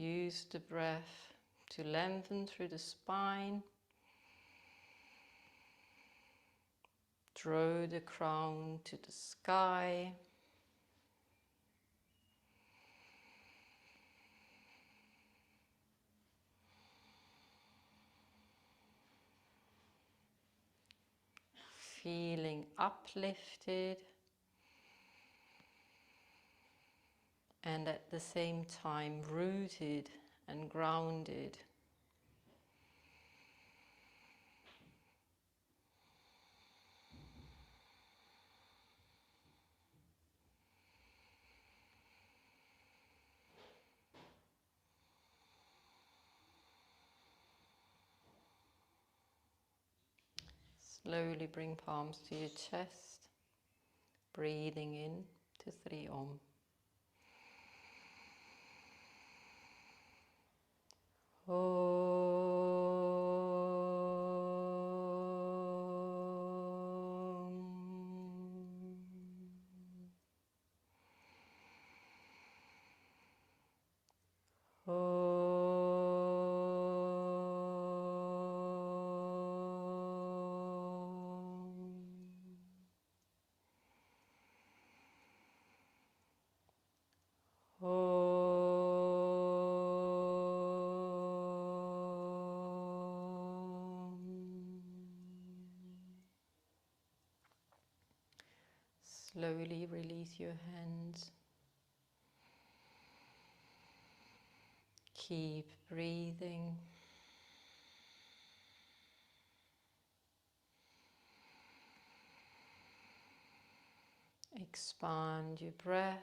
Use the breath to lengthen through the spine. Draw the crown to the sky. Feeling uplifted and at the same time rooted and grounded. Slowly bring palms to your chest, breathing in to 3 Om. Slowly release your hands. Keep breathing. Expand your breath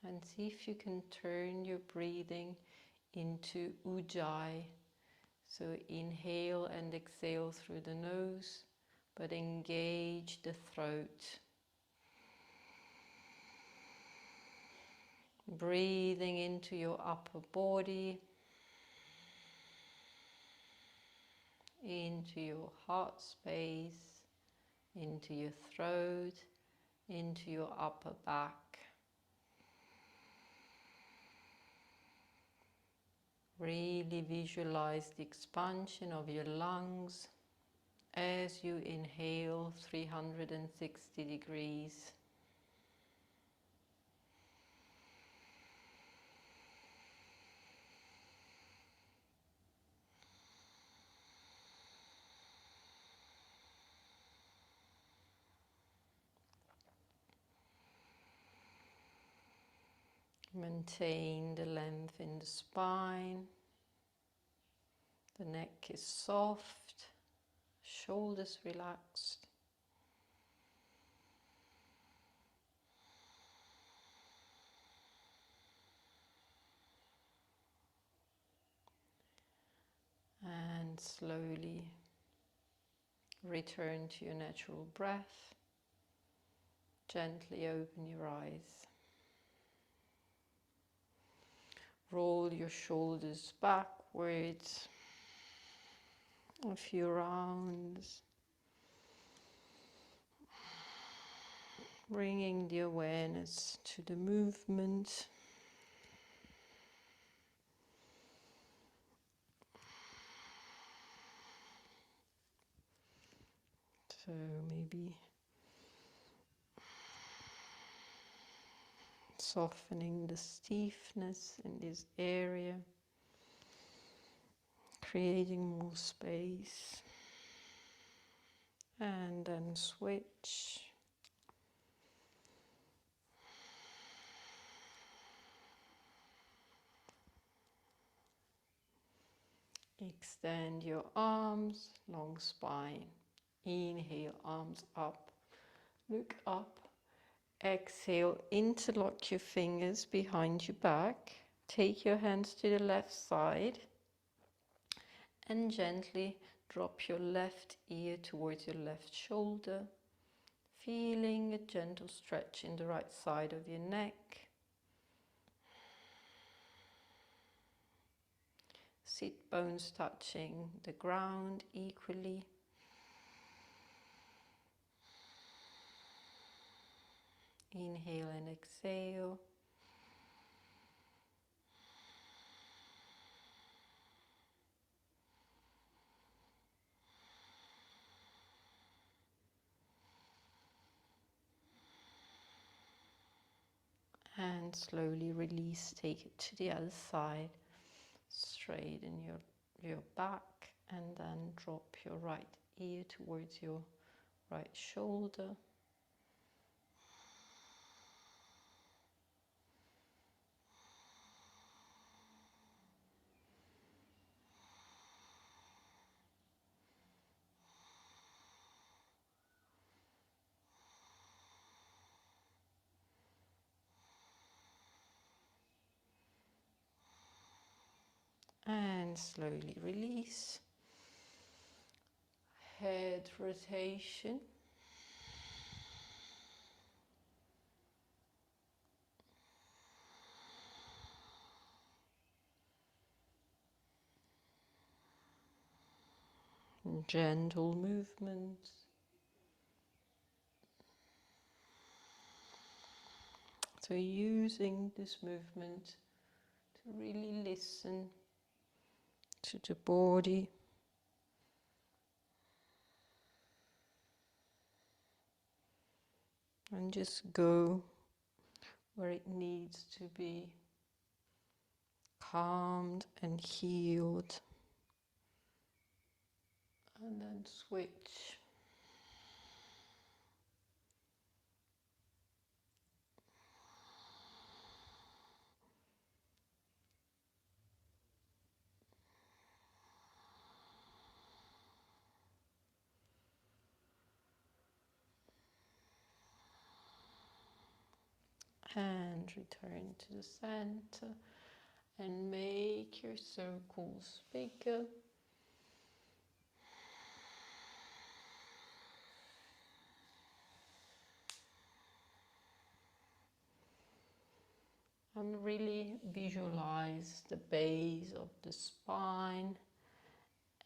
and see if you can turn your breathing into ujjayi. So inhale and exhale through the nose, but engage the throat. Breathing into your upper body, into your heart space, into your throat, into your upper back. Really visualize the expansion of your lungs as you inhale 360 degrees. Maintain the length in the spine. The neck is soft, shoulders relaxed. And slowly return to your natural breath. Gently open your eyes. Roll your shoulders backwards a few rounds, bringing the awareness to the movement. So maybe softening the stiffness in this area, creating more space, and then switch. Extend your arms, long spine. Inhale, arms up, look up. Exhale, interlock your fingers behind your back. Take your hands to the left side and gently drop your left ear towards your left shoulder, feeling a gentle stretch in the right side of your neck. Sit bones touching the ground equally. Inhale and exhale. And slowly release, take it to the other side. Straighten your back and then drop your right ear towards your right shoulder. And slowly release. Head rotation. Gentle movements. So using this movement to really listen to the body. And just go where it needs to be calmed and healed. And then switch. And return to the center and make your circles bigger. And really visualize the base of the spine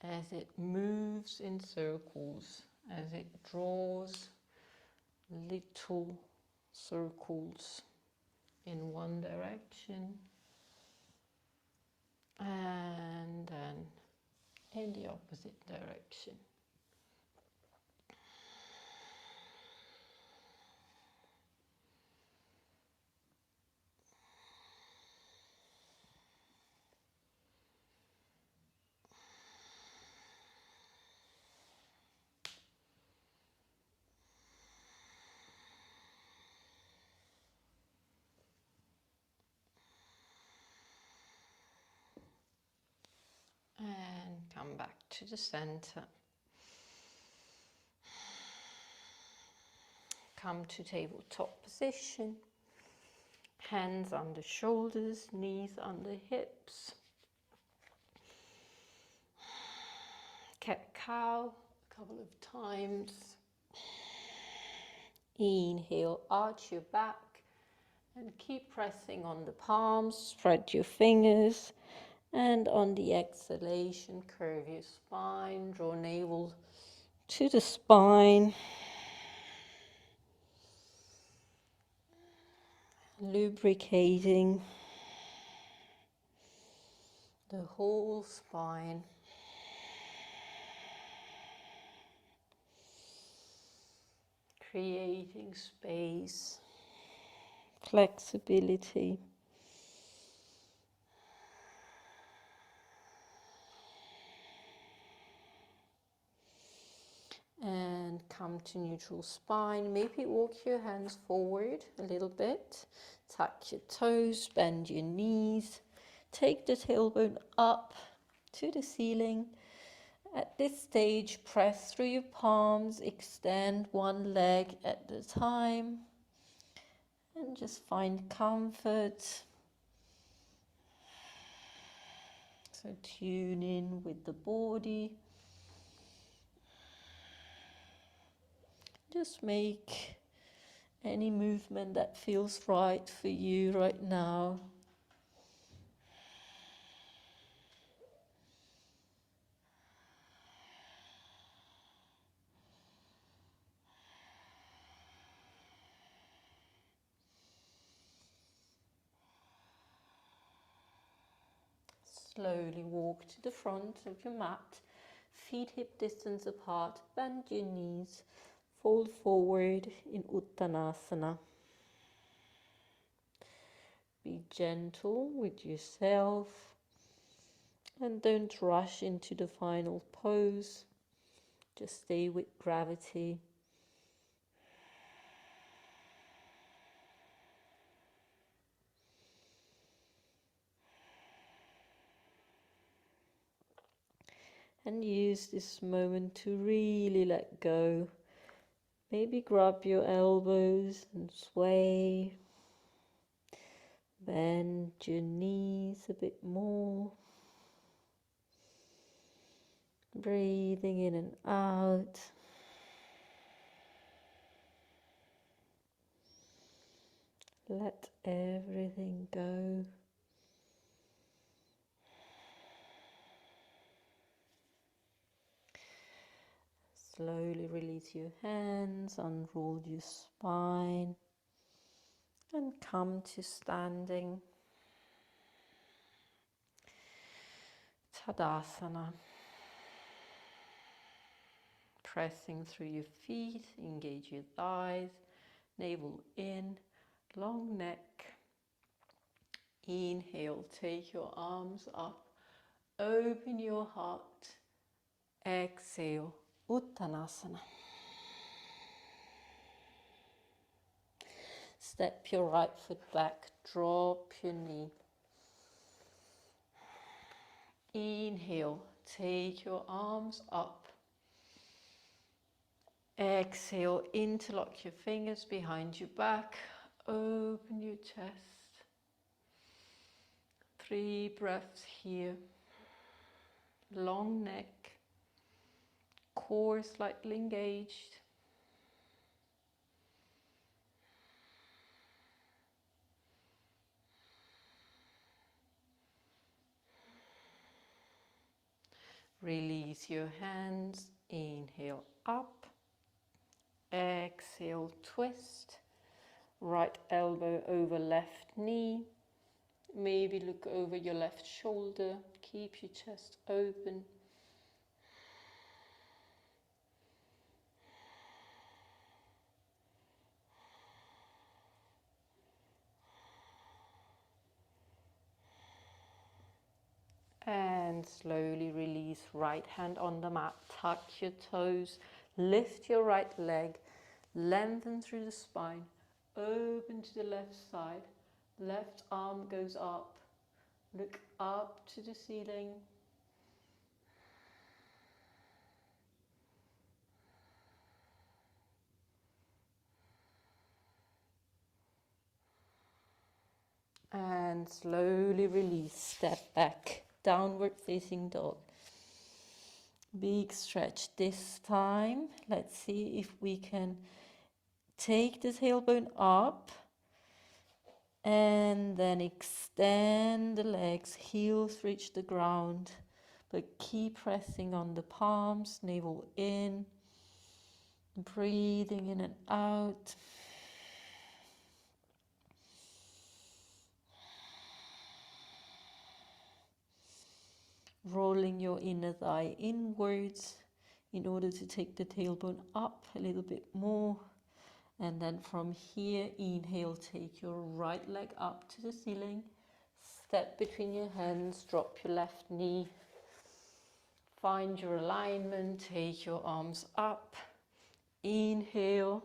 as it moves in circles, as it draws little circles in one direction and then in the opposite direction. And come back to the center. Come to tabletop position. Hands under shoulders, knees under hips. Cat-cow a couple of times. Inhale, arch your back and keep pressing on the palms. Spread your fingers. And on the exhalation, curve your spine. Draw navel to the spine. Lubricating the whole spine. Creating space, flexibility. And come to neutral spine. Maybe walk your hands forward a little bit. Tuck your toes, bend your knees. Take the tailbone up to the ceiling. At this stage, press through your palms, extend one leg at a time, and just find comfort. So tune in with the body. Just make any movement that feels right for you right now. Slowly walk to the front of your mat, feet hip distance apart, bend your knees, fold forward in Uttanasana. Be gentle with yourself and don't rush into the final pose. Just stay with gravity. And use this moment to really let go. Maybe grab your elbows and sway. Bend your knees a bit more. Breathing in and out. Let everything go. Slowly release your hands, unroll your spine, and come to standing. Tadasana. Pressing through your feet, engage your thighs, navel in, long neck. Inhale, take your arms up, open your heart. Exhale, Uttanasana. Step your right foot back, drop your knee. Inhale, take your arms up. Exhale, interlock your fingers behind your back, open your chest. 3 breaths here. Long neck, core slightly engaged. Release your hands, inhale up, exhale twist, right elbow over left knee, maybe look over your left shoulder, keep your chest open. And slowly release, right hand on the mat, tuck your toes, lift your right leg, lengthen through the spine, open to the left side, left arm goes up, look up to the ceiling. And slowly release, step back, downward facing dog. Big stretch this time. Let's see if we can take the tailbone up and then extend the legs, heels reach the ground, but keep pressing on the palms, navel in, breathing in and out. Rolling your inner thigh inwards in order to take the tailbone up a little bit more. And then from here, inhale, take your right leg up to the ceiling. Step between your hands, drop your left knee. Find your alignment, take your arms up. Inhale.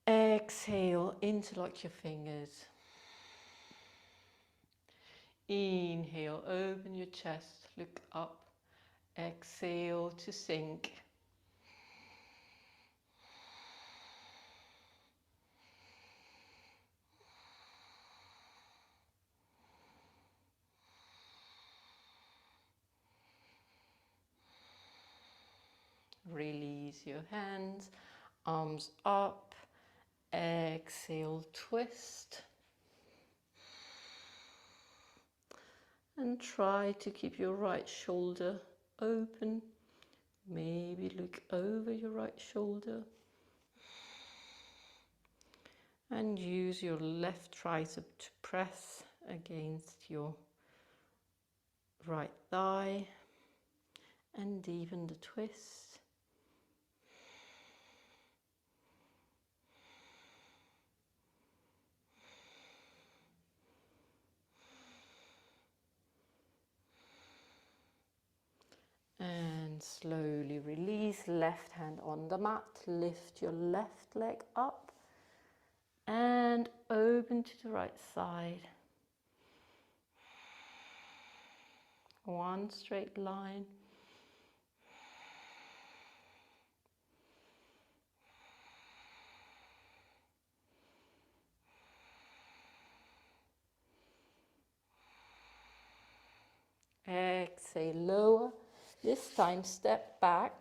Exhale, interlock your fingers. Inhale, open your chest, look up. Exhale to sink. Release your hands, arms up. Exhale, twist. And try to keep your right shoulder open. Maybe look over your right shoulder. And use your left tricep to press against your right thigh. And deepen the twist. slowly release, left hand on the mat, lift your left leg up and open to the right side. One straight line. Exhale, lower. This time step back.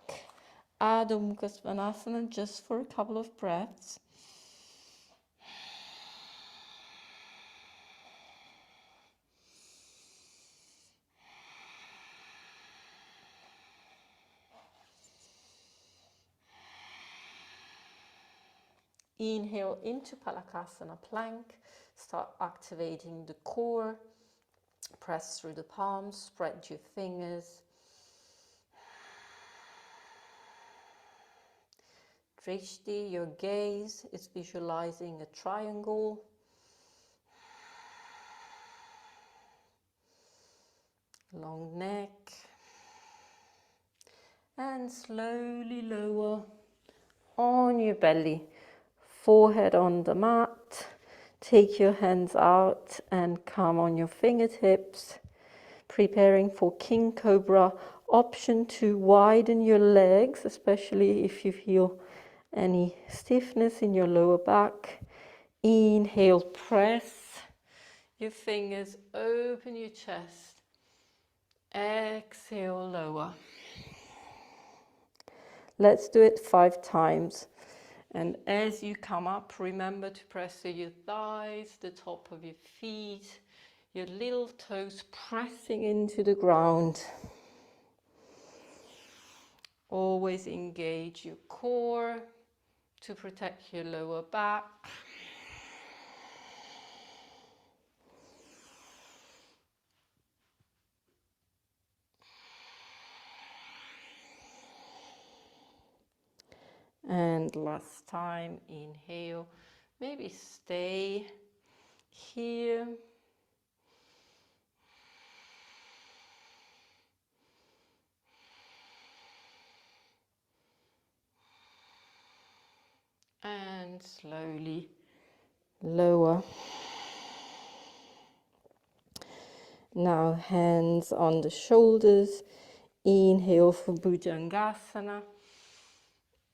Adho Mukha Svanasana just for a couple of breaths. Inhale into Palakasana plank. Start activating the core. Press through the palms, spread your fingers. Drishti, your gaze is visualizing a triangle. Long neck. And slowly lower on your belly. Forehead on the mat. Take your hands out and come on your fingertips. Preparing for King Cobra. Option to widen your legs, especially if you feel any stiffness in your lower back. Inhale, press your fingers, open your chest. Exhale, lower. Let's do it 5 times. And as you come up, remember to press your thighs, the top of your feet, your little toes pressing into the ground. Always engage your core to protect your lower back. And last time, inhale, maybe stay here. And slowly lower. Now hands on the shoulders. Inhale for Bhujangasana.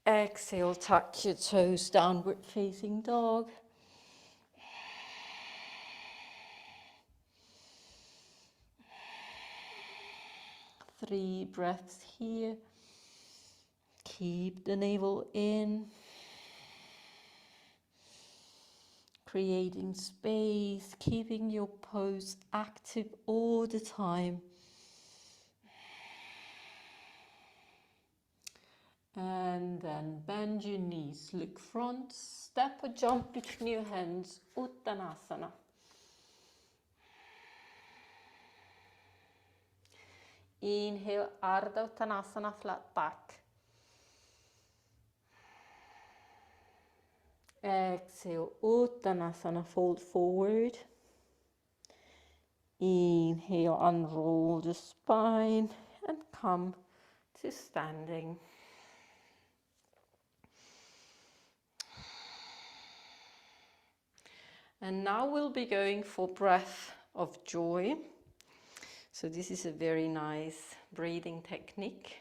Exhale, tuck your toes, downward facing dog. Three breaths here. Keep the navel in. Creating space, keeping your pose active all the time. And then bend your knees, look front, step or jump between your hands, Uttanasana. Inhale, Ardha Uttanasana, flat back. Exhale, Uttanasana, fold forward. Inhale, unroll the spine and come to standing. And now we'll be going for breath of joy. So this is a very nice breathing technique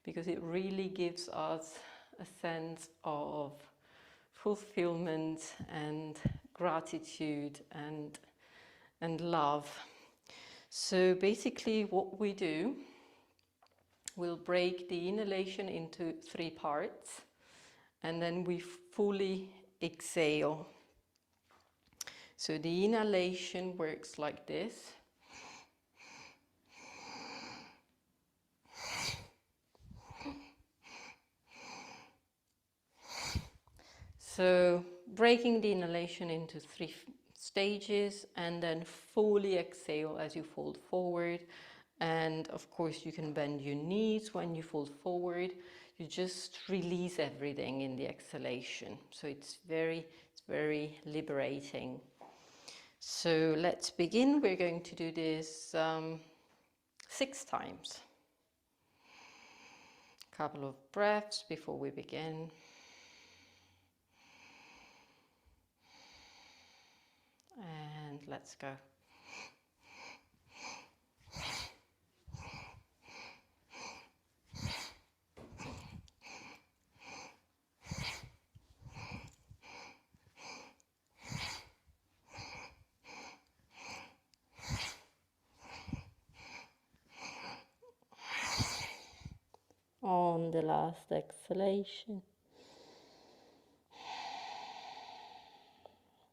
because it really gives us a sense of fulfillment and gratitude and love. So basically what we do, we'll break the inhalation into 3 parts and then we fully exhale. So the inhalation works like this. So breaking the inhalation into 3 stages and then fully exhale as you fold forward. And of course you can bend your knees when you fold forward. You just release everything in the exhalation. So it's very liberating. So let's begin. We're going to do this 6 times. couple of breaths before we begin. And let's go. On the last exhalation,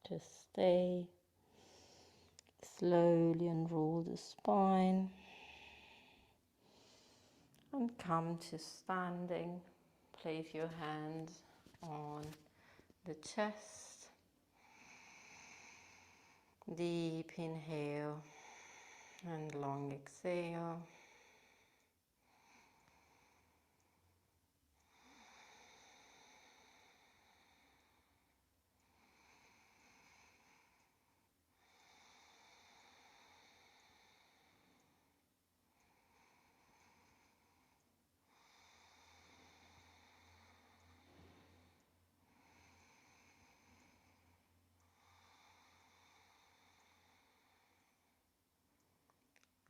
just stay. Slowly unroll the spine and come to standing. Place your hands on the chest. Deep inhale and long exhale.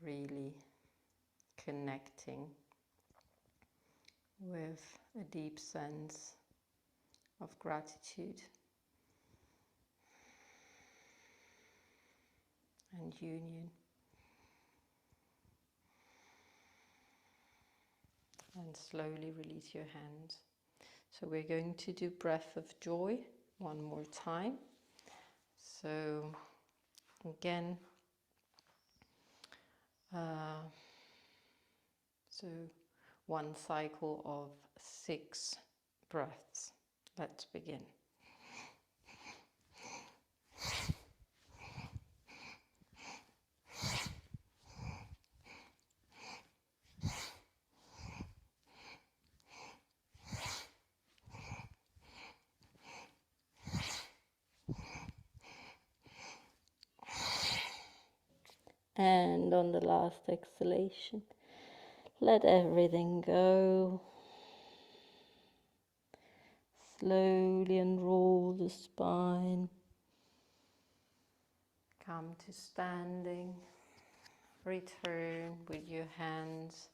Really connecting with a deep sense of gratitude and union. And slowly release your hands. So we're going to do breath of joy one more time. So again, so one cycle of 6 breaths. Let's begin. And on the last exhalation, let everything go. Slowly unroll the spine. Come to standing. Return with your hands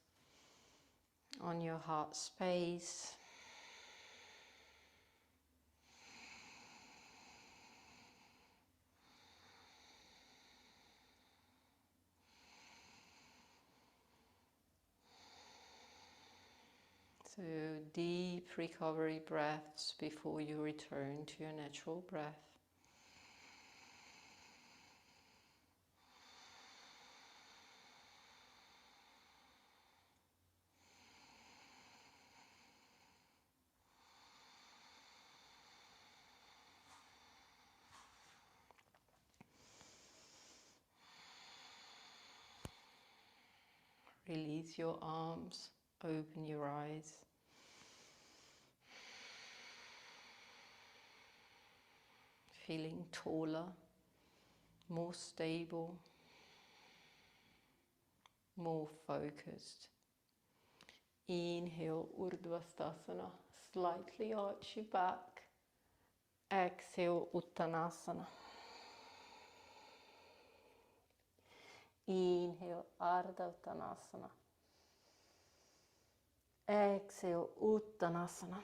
on your heart space. So deep recovery breaths before you return to your natural breath. Release your arms, open your eyes. Feeling taller, more stable, more focused. Inhale, Urdhva slightly arch your back. Exhale, Uttanasana. Inhale, Ardha Uttanasana. Exhale, Uttanasana.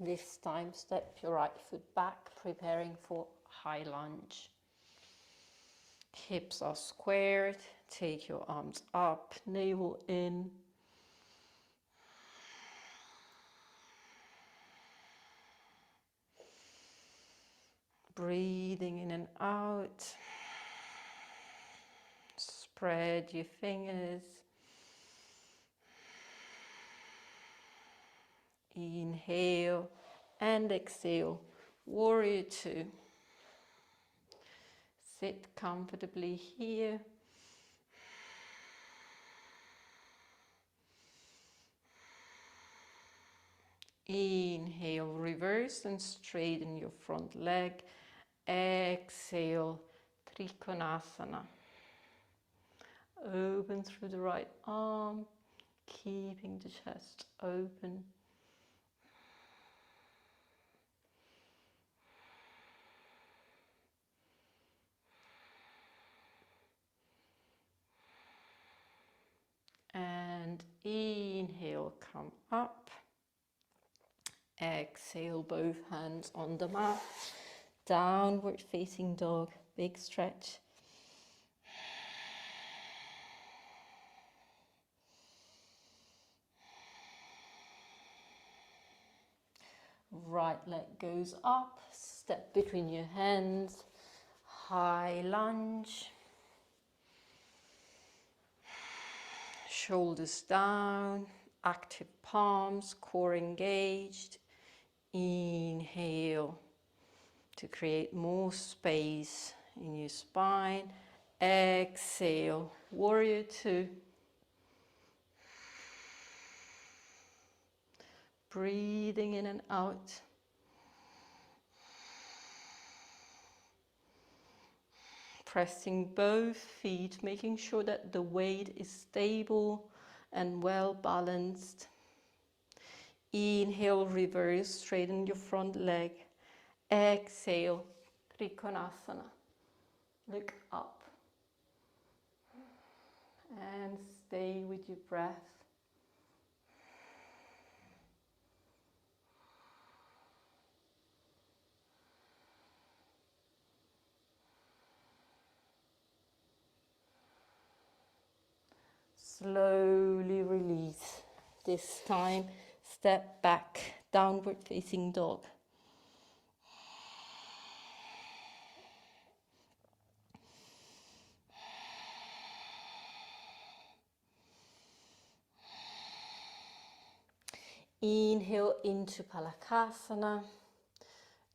This time, step your right foot back, preparing for high lunge. Hips are squared. Take your arms up, navel in. Breathing in and out. Spread your fingers. Inhale and exhale. Warrior two. Sit comfortably here. Inhale, reverse and straighten your front leg. Exhale, Trikonasana. Open through the right arm, keeping the chest open. And inhale, come up. Exhale, both hands on the mat. Downward facing dog, big stretch. Right leg goes up, step between your hands, high lunge. Shoulders down, active palms, core engaged. Inhale to create more space in your spine. Exhale, warrior two. Breathing in and out. Pressing both feet, making sure that the weight is stable and well balanced. Inhale, reverse, straighten your front leg. Exhale, Trikonasana. Look up. And stay with your breath. Slowly release. This time, step back, downward facing dog. Inhale into Palakasana.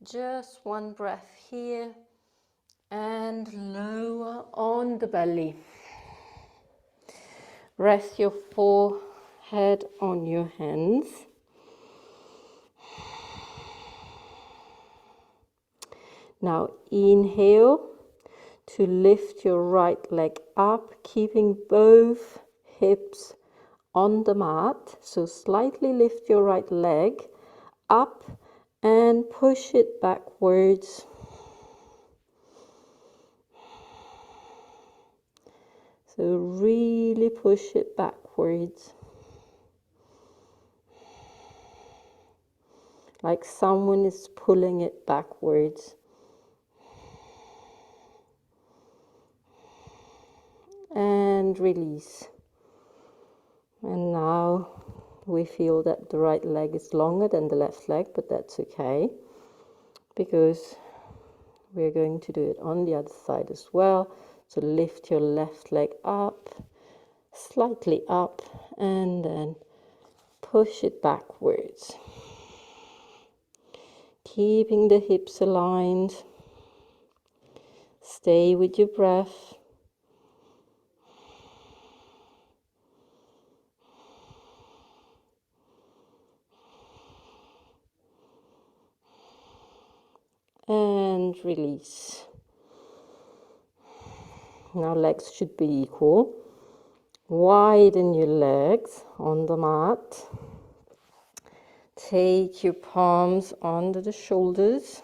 Just one breath here. And lower on the belly. Rest your forehead on your hands. Now inhale to lift your right leg up, keeping both hips on the mat. So slightly lift your right leg up and push it backwards. So really push it backwards. Like someone is pulling it backwards. And release. And now we feel that the right leg is longer than the left leg, but that's okay, because we're going to do it on the other side as well. So lift your left leg up, slightly up, and then push it backwards. Keeping the hips aligned. Stay with your breath. And release. Now legs should be equal. Widen your legs on the mat. Take your palms under the shoulders.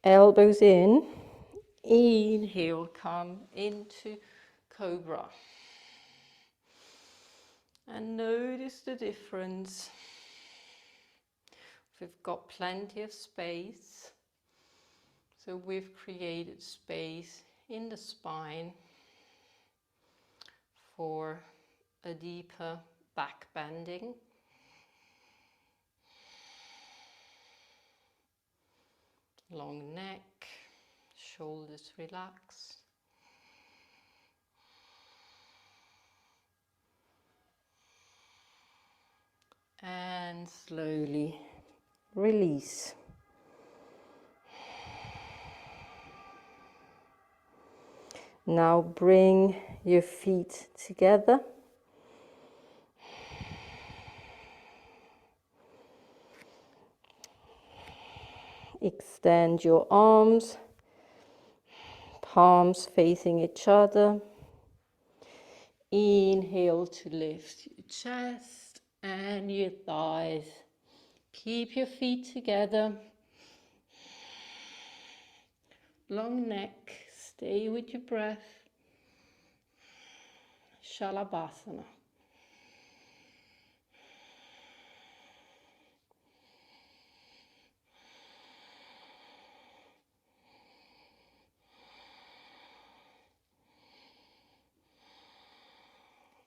Elbows in. Inhale, come into Cobra. And notice the difference. We've got plenty of space. So we've created space in the spine for a deeper back bending. Long neck, shoulders relax. And slowly release. Now bring your feet together. Extend your arms, palms facing each other. Inhale to lift your chest and your thighs. Keep your feet together. Long neck. Stay with your breath. Shalabhasana.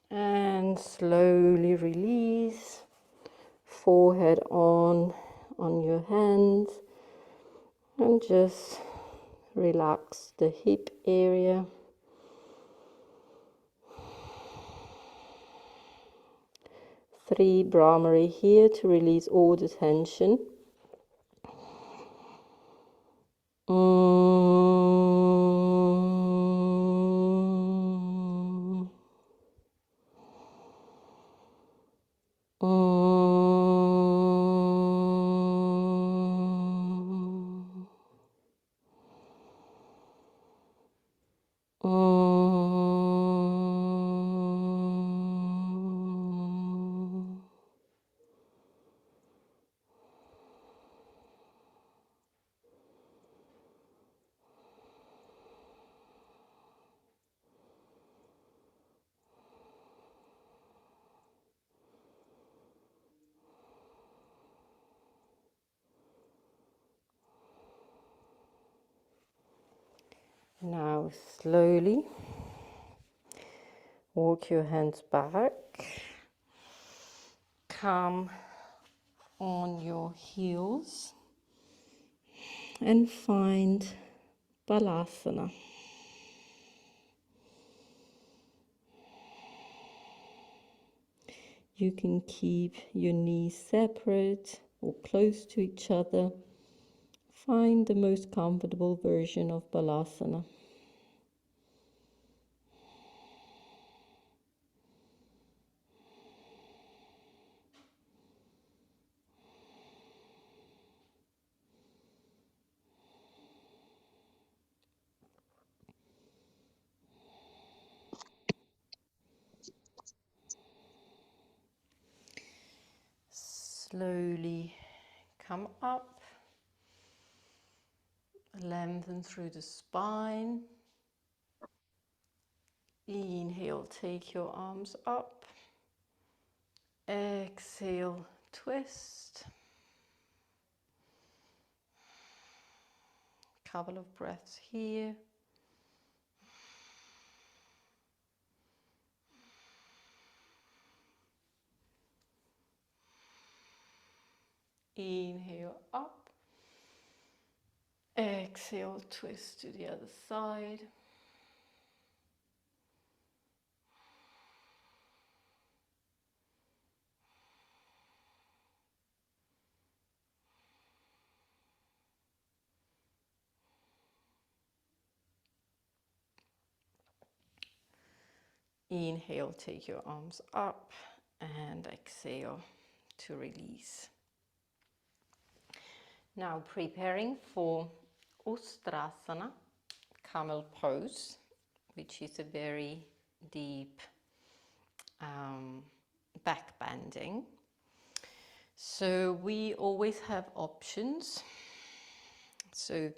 And slowly release. Forehead on your hands. And just relax the hip area. Three Brahmari here to release all the tension. Now slowly walk your hands back. Come on your heels and find Balasana. You can keep your knees separate or close to each other. Find the most comfortable version of Balasana. Slowly come up, lengthen through the spine. Inhale, take your arms up. Exhale, twist. Couple of breaths here. Inhale up. Exhale, twist to the other side. Inhale, take your arms up, and exhale to release. Now preparing for Ustrasana, camel pose, which is a very deep back bending. So we always have options. So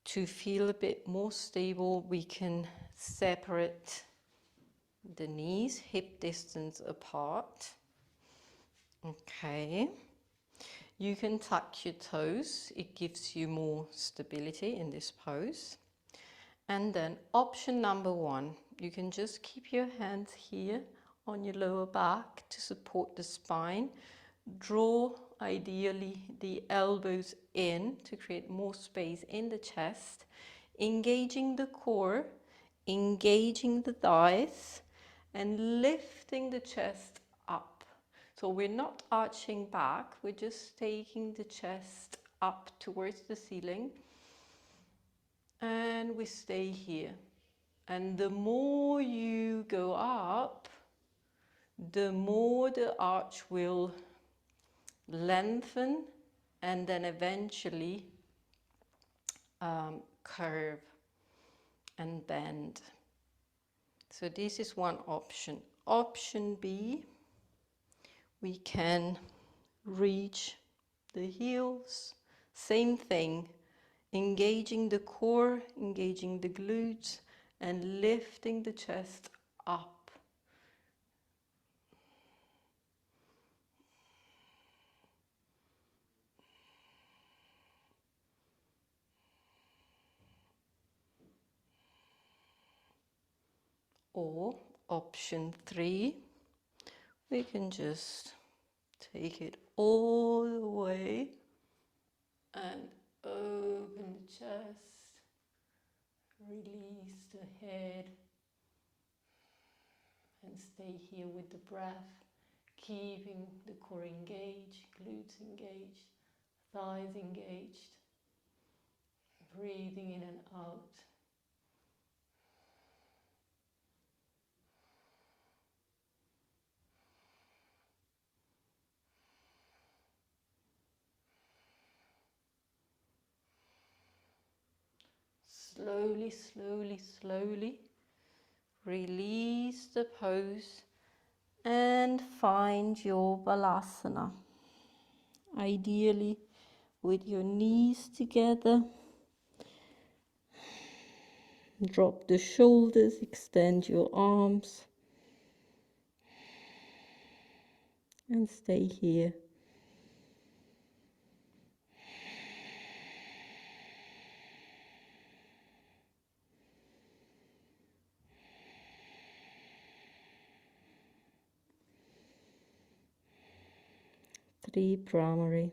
to feel a bit more stable, we can separate the knees hip distance apart. Okay. You can tuck your toes. It gives you more stability in this pose. And then option number one, you can just keep your hands here on your lower back to support the spine. Draw ideally the elbows in to create more space in the chest, engaging the core, engaging the thighs, and lifting the chest up. So we're not arching back, we're just taking the chest up towards the ceiling, and we stay here. And the more you go up, the more the arch will lengthen and then eventually curve and bend. So this is one option. Option B, we can reach the heels. Same thing, engaging the core, engaging the glutes, and lifting the chest up. Or option 3, we can just take it all the way and open the chest, release the head, and stay here with the breath, keeping the core engaged, glutes engaged, thighs engaged, breathing in and out. Slowly, slowly, slowly release the pose and find your balasana. Ideally with your knees together. Drop the shoulders, extend your arms, and stay here. Three primary.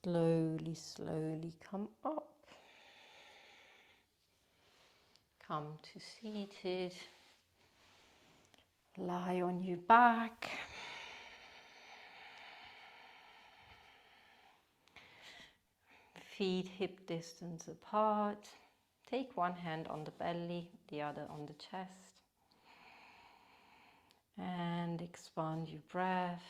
Slowly, slowly come up. Come to seated. Lie on your back. Feet hip distance apart. Take one hand on the belly, the other on the chest. And expand your breath.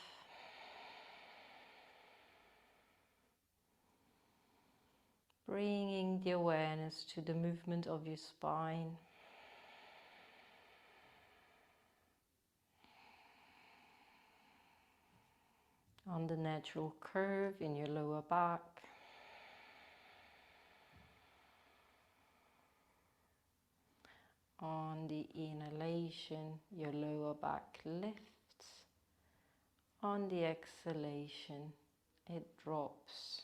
Bringing the awareness to the movement of your spine. On the natural curve in your lower back. On the inhalation, your lower back lifts. On the exhalation, it drops.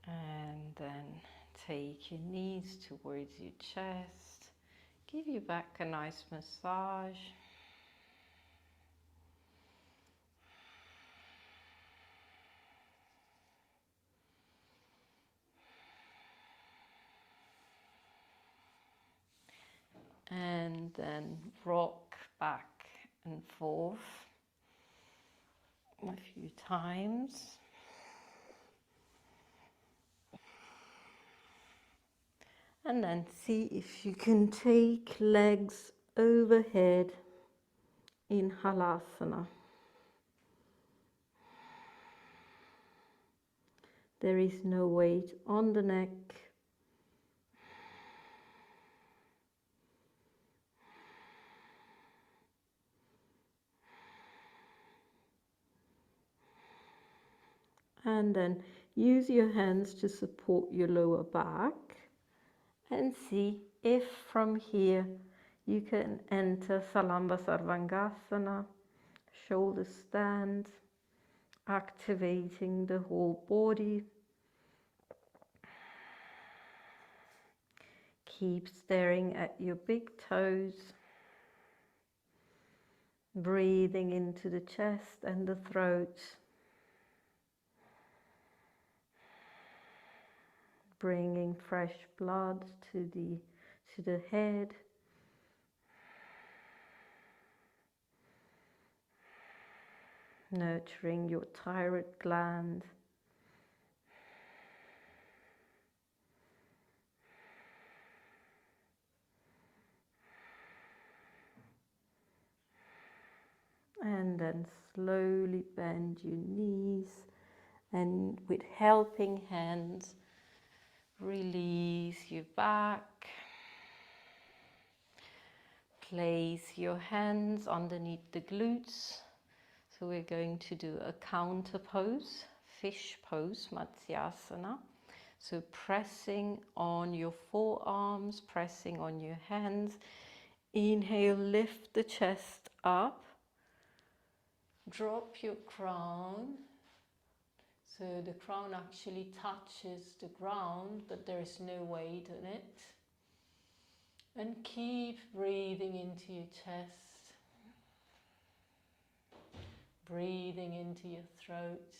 And then take your knees towards your chest. Give your back a nice massage. And then rock back and forth a few times. And then see if you can take legs overhead in Halasana. There is no weight on the neck. And then Use your hands to support your lower back and see if from here you can enter Salamba Sarvangasana, shoulder stand, activating the whole body. Keep staring at your big toes, breathing into the chest and the throat. Bringing fresh blood to the head. Nurturing your thyroid gland. And then slowly bend your knees, and with helping hands, release your back. Place your hands underneath the glutes. So we're going to do a counter pose, fish pose, Matsyasana. So pressing on your forearms, pressing on your hands. Inhale, lift the chest up. Drop your crown. So the crown actually touches the ground, but there is no weight on it. And keep breathing into your chest. Breathing into your throat.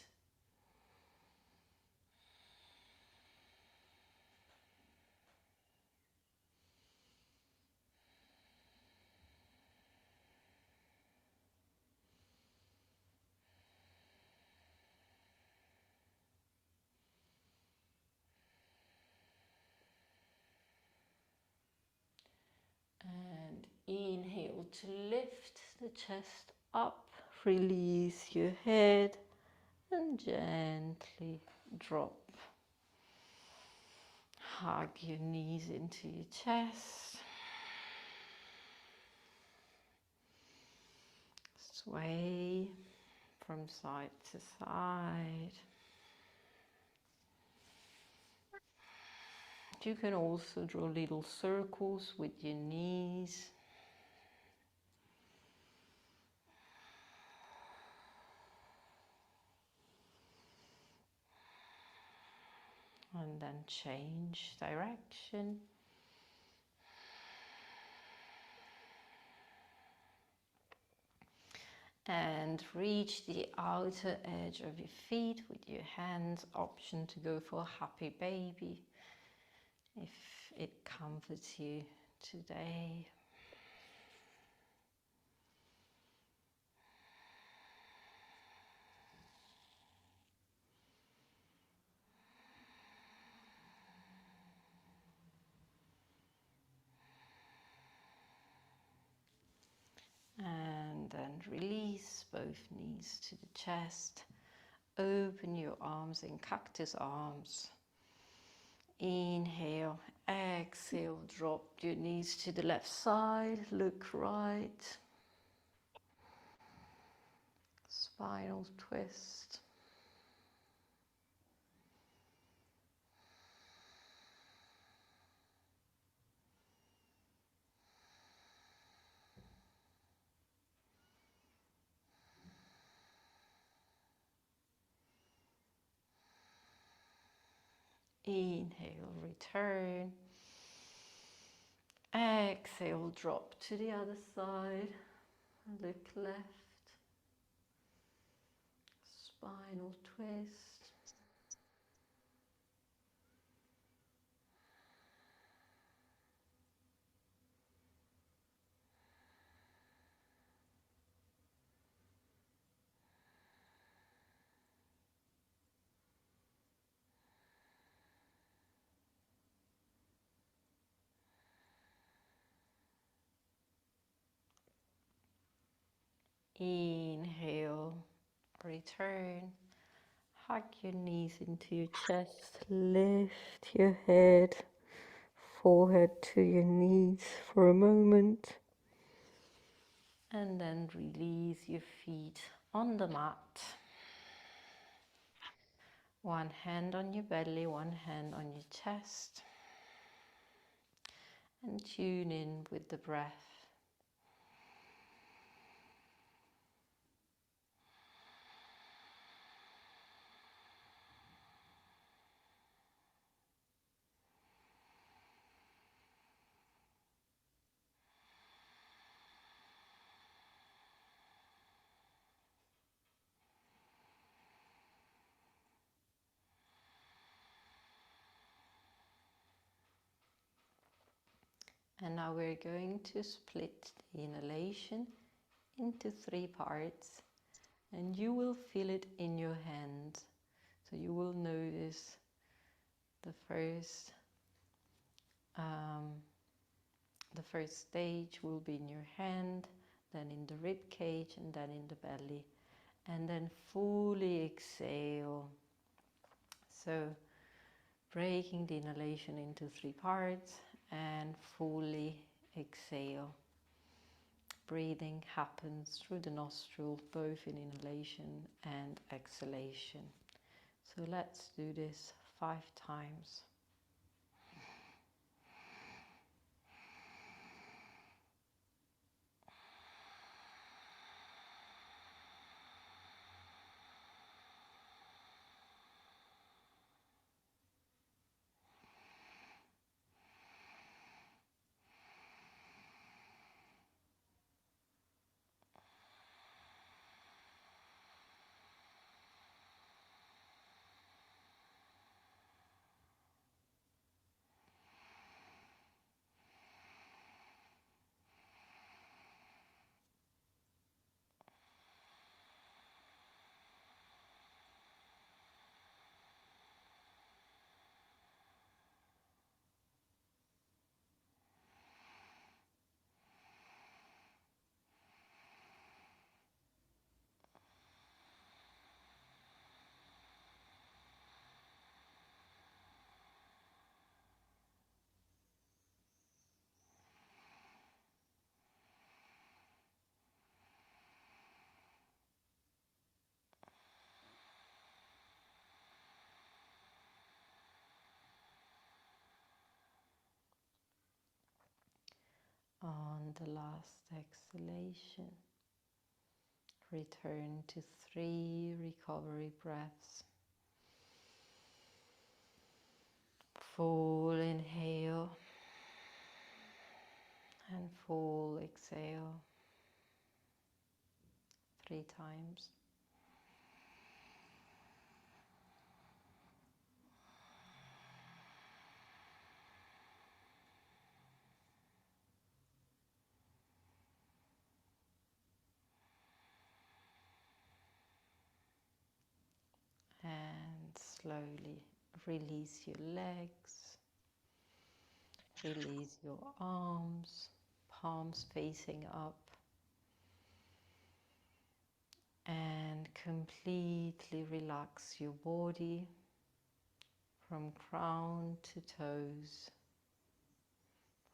And inhale to lift the chest up, release your head and gently drop. Hug your knees into your chest. Sway from side to side. You can also draw little circles with your knees. And then change direction. And reach the outer edge of your feet with your hands. Option to go for a happy baby if it comforts you today. And then release both knees to the chest. Open your arms in cactus arms. Inhale, exhale, drop your knees to the left side, look right. Spinal twist. Inhale, return. Exhale, drop to the other side. Look left. Spinal twist. Inhale, return. Hug your knees into your chest. Lift your head, forehead to your knees for a moment. And then release your feet on the mat. One hand on your belly, one hand on your chest. And tune in with the breath. And now we're going to split the inhalation into 3 parts, and you will feel it in your hands. So you will notice the first stage will be in your hand, then in the rib cage, and then in the belly. And then fully exhale. So breaking the inhalation into 3 parts and fully exhale. Breathing happens through the nostril, both in inhalation and exhalation. So let's do this 5 times. On the last exhalation, return to 3 recovery breaths. Full inhale and full exhale 3 times. And slowly release your legs, release your arms, palms facing up, and completely relax your body from crown to toes,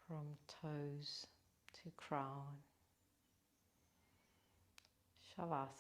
from toes to crown. Shavasana.